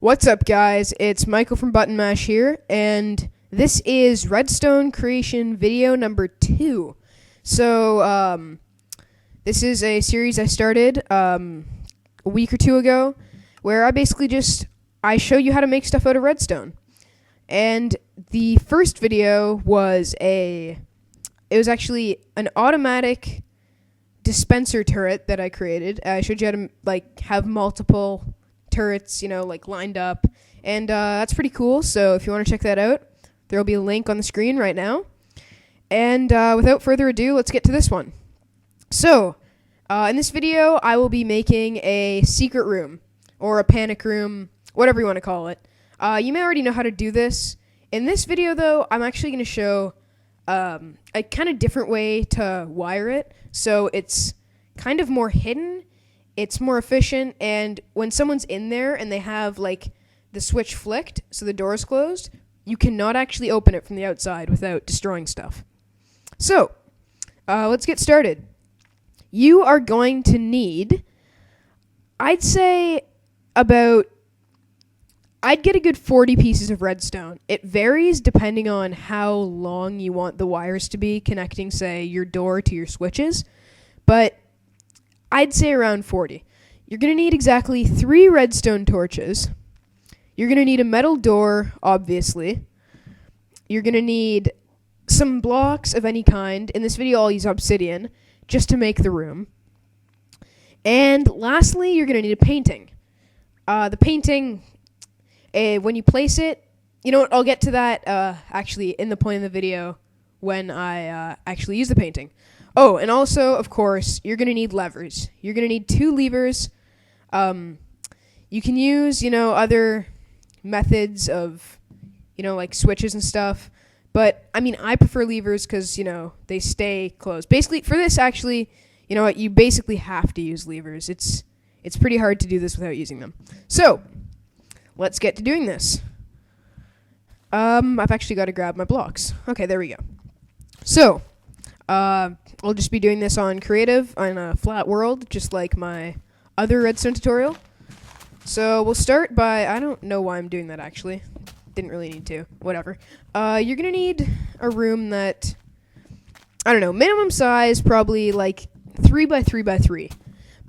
What's up, guys? It's Michael from Buttonmaash here, and this is Redstone creation video number 2. So, this is a series I started a week or two ago, where I show you how to make stuff out of redstone. And the first video was it was actually an automatic dispenser turret that I created. I showed you how to have multiple turrets, lined up, and that's pretty cool. So if you want to check that out, there will be a link on the screen right now. And without further ado, let's get to this one. So in this video, I will be making a secret room or a panic room, whatever you want to call it. You may already know how to do this. In this video, though, I'm actually going to show a kind of different way to wire it. So it's kind of more hidden. It's more efficient, and when someone's in there and they have, the switch flicked, so the door is closed, you cannot actually open it from the outside without destroying stuff. So, let's get started. You are going to need, I'd get a good 40 pieces of redstone. It varies depending on how long you want the wires to be connecting, say, your door to your switches, but I'd say around 40. You're going to need exactly 3 redstone torches. You're going to need a metal door, obviously. You're going to need some blocks of any kind. In this video, I'll use obsidian just to make the room. And lastly, you're going to need a painting. The painting, when you place it, you know what, I'll get to that actually in the point of the video when I actually use the painting. Oh, and also, of course, you're going to need levers. You're going to need 2 levers. You can use, other methods of, switches and stuff. But, I prefer levers because, they stay closed. Basically, for this, actually, you basically have to use levers. It's pretty hard to do this without using them. So, let's get to doing this. I've actually got to grab my blocks. Okay, there we go. So, I'll just be doing this on creative, on a flat world, just like my other redstone tutorial. So we'll start by, I don't know why I'm doing that actually. Didn't really need to. Whatever. You're going to need a room that, minimum size, probably 3 by 3 by 3.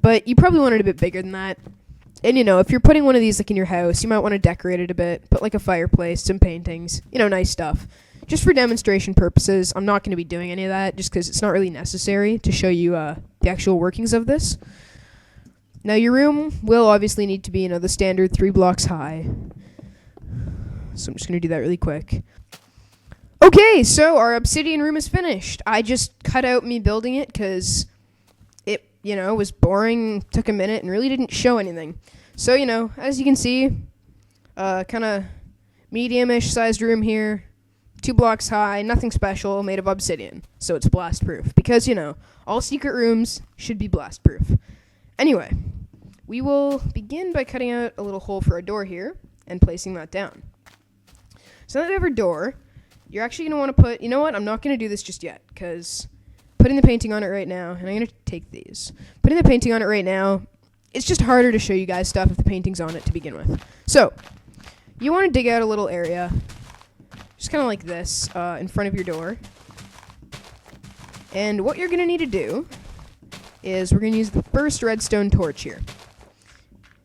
But you probably want it a bit bigger than that. And if you're putting one of these in your house, you might want to decorate it a bit. Put a fireplace, some paintings, nice stuff. Just for demonstration purposes, I'm not going to be doing any of that just because it's not really necessary to show you the actual workings of this. Now, your room will obviously need to be, the standard 3 blocks high. So I'm just going to do that really quick. Okay, so our obsidian room is finished. I just cut out me building it because it, was boring, took a minute, and really didn't show anything. So, as you can see, kind of medium-ish sized room here. 2 blocks high, nothing special, made of obsidian, so it's blast-proof. Because, all secret rooms should be blast-proof. Anyway, we will begin by cutting out a little hole for a door here and placing that down. So now that we have our door, you're actually going to want to put, I'm not going to do this just yet, because putting the painting on it right now, and I'm going to take these. Putting the painting on it right now, it's just harder to show you guys stuff if the painting's on it to begin with. So, you want to dig out a little area, just kind of like this, in front of your door. And what you're going to need to do is we're going to use the first redstone torch here.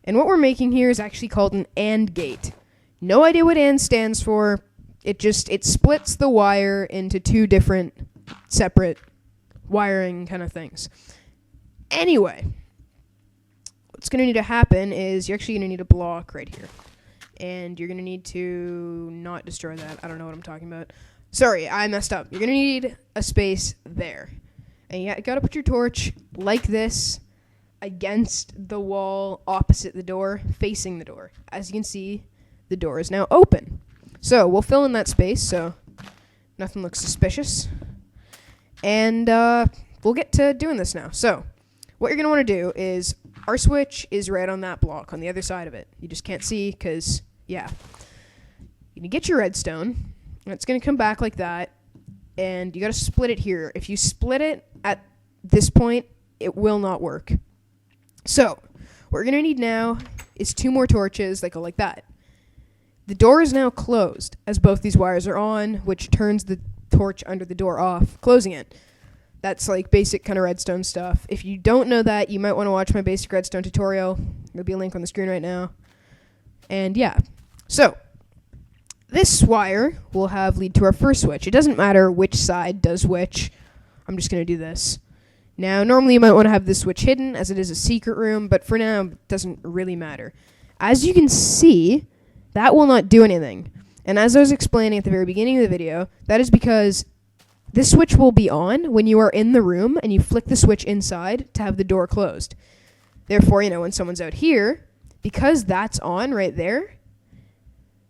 And what we're making here is actually called an AND gate. No idea what AND stands for. It splits the wire into 2 different separate wiring kind of things. Anyway, what's going to need to happen is you're actually going to need a block right here. And you're going to need to not destroy that. I don't know what I'm talking about. Sorry, I messed up. You're going to need a space there. And you got to put your torch like this against the wall opposite the door, facing the door. As you can see, the door is now open. So we'll fill in that space so nothing looks suspicious. And we'll get to doing this now. So what you're going to want to do is our switch is right on that block on the other side of it. You just can't see because, yeah. You can get your redstone, and it's going to come back like that, and you got to split it here. If you split it at this point, it will not work. So, what we're going to need now is 2 more torches that go like that. The door is now closed as both these wires are on, which turns the torch under the door off, closing it. That's like basic kind of redstone stuff. If you don't know that, you might want to watch my basic redstone tutorial. There'll be a link on the screen right now. And yeah, so this wire will have lead to our first switch. It doesn't matter which side does which. I'm just going to do this. Now, normally you might want to have this switch hidden as it is a secret room, but for now, it doesn't really matter. As you can see, that will not do anything. And as I was explaining at the very beginning of the video, that is because this switch will be on when you are in the room and you flick the switch inside to have the door closed. Therefore, when someone's out here, because that's on right there,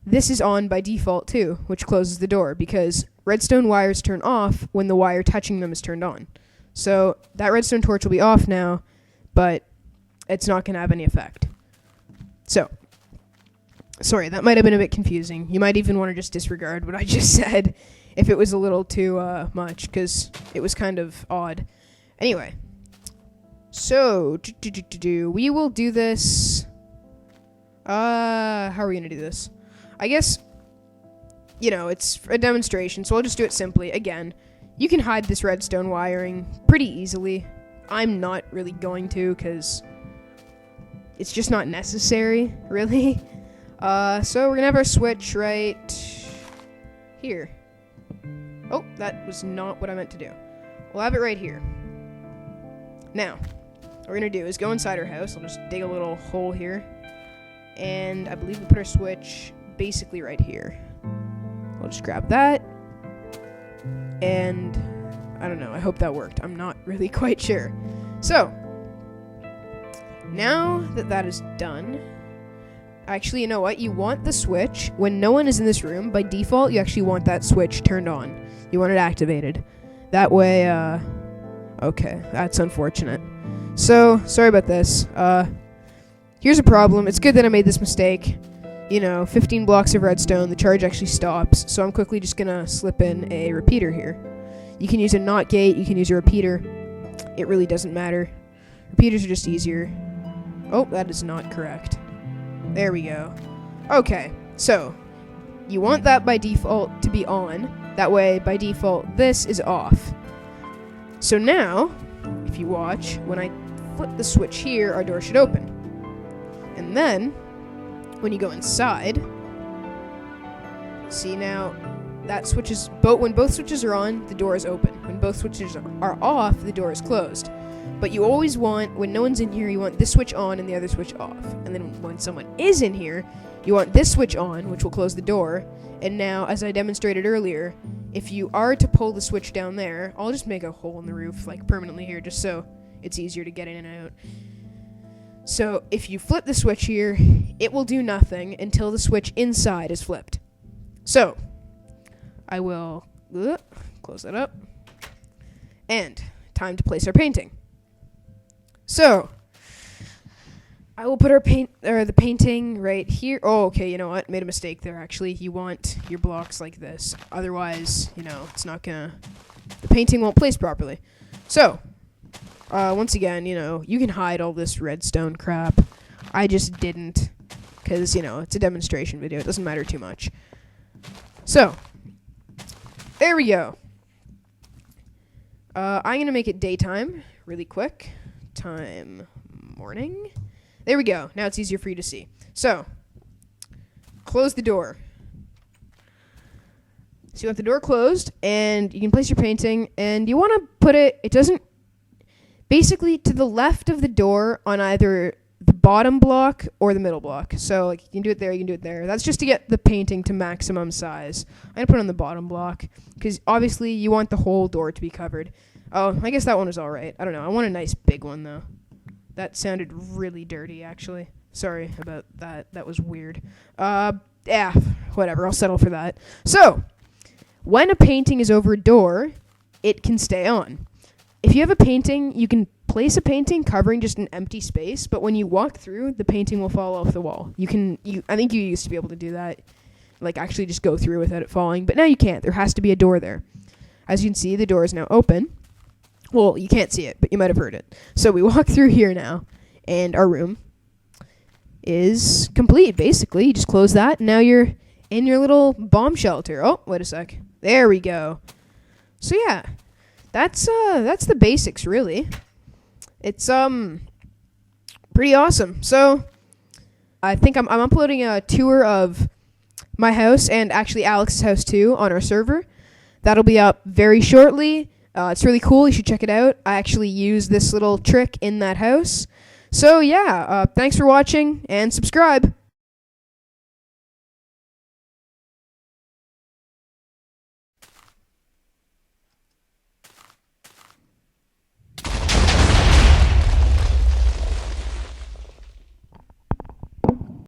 this is on by default too, which closes the door because redstone wires turn off when the wire touching them is turned on. So that redstone torch will be off now, but it's not going to have any effect. So, sorry, that might have been a bit confusing. You might even want to just disregard what I just said if it was a little too much, because it was kind of odd. Anyway, so we will do this. How are we going to do this? I guess, it's a demonstration, so I'll just do it simply. Again, you can hide this redstone wiring pretty easily. I'm not really going to, because it's just not necessary, really. So we're going to have our switch right here. Oh, that was not what I meant to do. We'll have it right here. Now, what we're going to do is go inside our house. I'll just dig a little hole here. And I believe we put our switch basically right here. I'll just grab that. And I don't know. I hope that worked. I'm not really quite sure. So, now that that is done, actually, you know what? You want the switch, when no one is in this room, by default, you actually want that switch turned on. You want it activated. That way, okay, that's unfortunate. So, sorry about this. Here's a problem. It's good that I made this mistake. 15 blocks of redstone, the charge actually stops, so I'm quickly just gonna slip in a repeater here. You can use a NOT gate, you can use a repeater. It really doesn't matter. Repeaters are just easier. Oh, that is not correct. There we go. Okay, so you want that by default to be on. That way, by default, this is off. So now, if you watch, when I flip the switch here, our door should open. And then, when you go inside, see now, that switches, when both switches are on, the door is open. When both switches are off, the door is closed. But you always want, when no one's in here, you want this switch on and the other switch off. And then when someone is in here, you want this switch on, which will close the door. And now, as I demonstrated earlier, if you are to pull the switch down there, I'll just make a hole in the roof, permanently here, just so it's easier to get in and out. So, if you flip the switch here, it will do nothing until the switch inside is flipped. So, I will close that up. And, time to place our painting. So, I will put our the painting right here. Oh, okay, you know what? Made a mistake there, actually. You want your blocks like this. Otherwise, it's not gonna... The painting won't place properly. So, once again, you can hide all this redstone crap. I just didn't, because, it's a demonstration video. It doesn't matter too much. So, there we go. I'm going to make it daytime really quick. Morning. There we go. Now it's easier for you to see. So, close the door. So you want the door closed, and you can place your painting, and you want to put it doesn't, basically to the left of the door on either the bottom block or the middle block. So you can do it there, you can do it there. That's just to get the painting to maximum size. I'm going to put it on the bottom block, because obviously you want the whole door to be covered. Oh, I guess that one was alright. I don't know. I want a nice big one, though. That sounded really dirty, actually. Sorry about that. That was weird. Yeah, whatever. I'll settle for that. So, when a painting is over a door, it can stay on. If you have a painting, you can place a painting covering just an empty space, but when you walk through, the painting will fall off the wall. I think you used to be able to do that, actually just go through without it falling, but now you can't. There has to be a door there. As you can see, the door is now open. Well, you can't see it, but you might have heard it. So we walk through here now, and our room is complete, basically. You just close that, and now you're in your little bomb shelter. Oh, wait a sec. There we go. So yeah, that's the basics really. It's pretty awesome. So I think I'm uploading a tour of my house and actually Alex's house too on our server. That'll be up very shortly. It's really cool. You should check it out. I actually use this little trick in that house. So yeah, thanks for watching and subscribe.